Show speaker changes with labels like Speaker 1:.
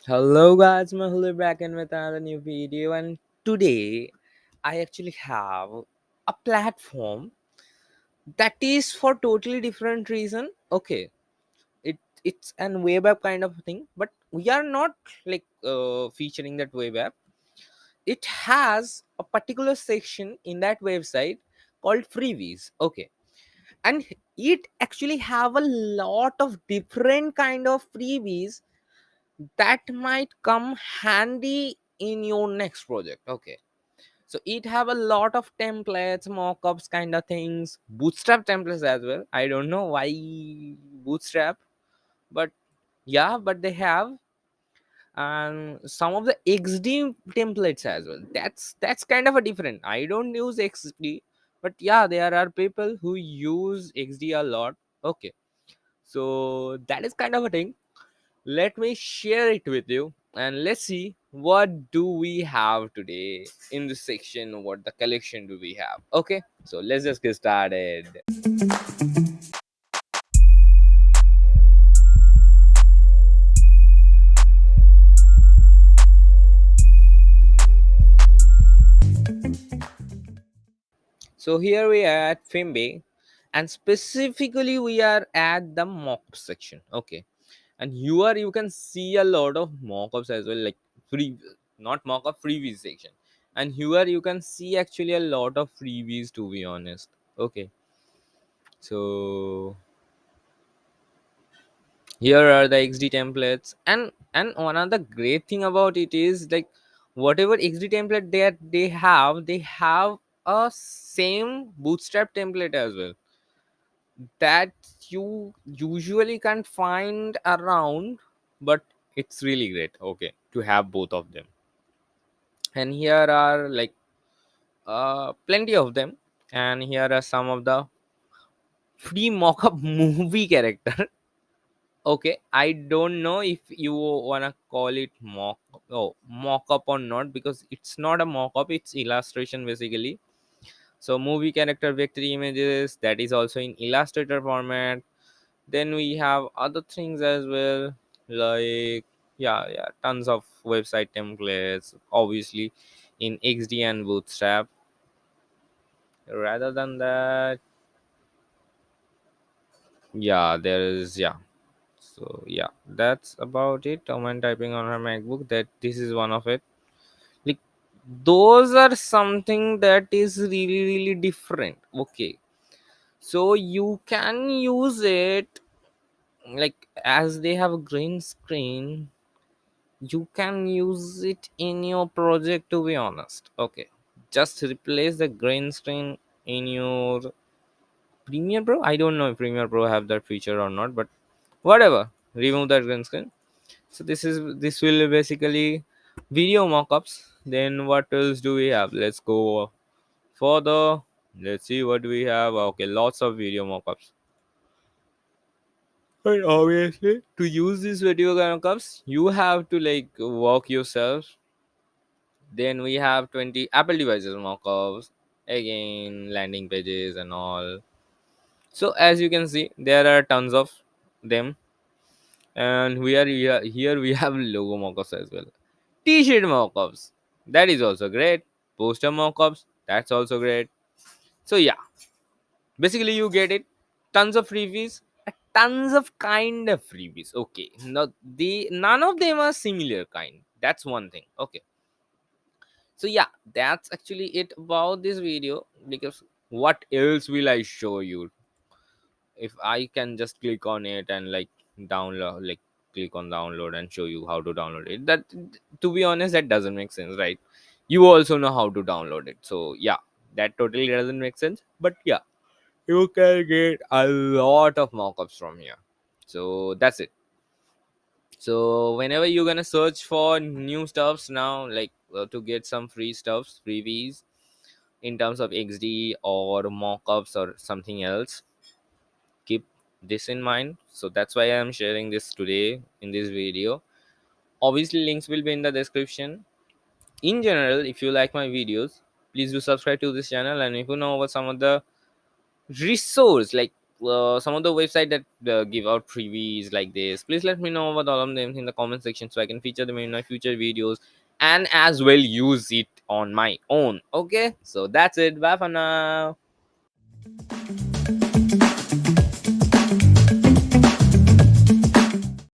Speaker 1: Hello guys, Mehul back in with another new video, and today I actually have a platform that is for totally different reason. Okay, it's an web app kind of thing, but we are not featuring that web app. It has a particular section in that website called Freebies. Okay, and it actually have a lot of different kind of freebies that might come handy in your next project. Okay, so it have a lot of templates, mockups kind of things, bootstrap templates as well. I don't know why bootstrap, but yeah, but they have, and some of the xd templates as well. That's kind of a different. I don't use xd, but yeah, there are people who use xd a lot. Okay, so that is kind of a thing. Let me share it with you, and let's see what do we have today in this section. What the collection do we have? Okay, so let's just get started. So here we are at Fimbe, and specifically we are at the mock section. Okay, and here you can see a lot of mockups as well, like free, not mockup, freebies section. And here you can see actually a lot of freebies, to be honest. Okay, so here are the xd templates, and one of the great thing about it is, like, whatever xd template they have a same bootstrap template as well that you usually can't find around, but it's really great, okay, to have both of them. And here are like plenty of them, and here are some of the free mockup movie character. Okay, I don't know if you wanna call it mock up or not, because it's not a mock up, it's illustration basically. So movie character vector images, that is also in illustrator format. Then we have other things as well, like, yeah, tons of website templates, obviously in xd and bootstrap. Rather than that, yeah, there is, yeah. So yeah, that's about it. Woman typing on her MacBook. That this is one of it. Like, those are something that is really different. Okay, so you can use it, like, as they have a green screen. You can use it in your project. To be honest, okay, just replace the green screen in your Premiere Pro. I don't know if Premiere Pro have that feature or not, but whatever. Remove that green screen. So this will basically video mockups. Then what else do we have? Let's go further. Let's see what we have. Okay, lots of video mockups. But obviously, to use these video mockups, you have to like work yourself. Then we have 20 Apple devices mockups, again landing pages and all. So as you can see, there are tons of them, and here we have logo mockups as well. T-shirt mockups, that is also great. Poster mockups, that's also great. So yeah, basically you get it. Tons of freebies, tons of kind of freebies. Okay, now the none of them are similar kind. That's one thing. Okay, so yeah, that's actually it about this video, because what else will I show you if I can just click on it and like download, like click on download and show you how to download it? That, to be honest, that doesn't make sense, right? You also know how to download it, so yeah, that totally doesn't make sense. But yeah, you can get a lot of mockups from here. So that's it. So whenever you're gonna search for new stuffs now, like to get some free stuffs, freebies in terms of xd or mockups or something else, keep this in mind. So that's why I'm sharing this today in this video. Obviously, links will be in the description. In general, if you like my videos, please do subscribe to this channel. And if you know about some of the resource, like some of the website that give out freebies like this. Please let me know about all of them in the comment section so I can feature them in my future videos and as well use it on my own. Okay, so that's it. Bye for now.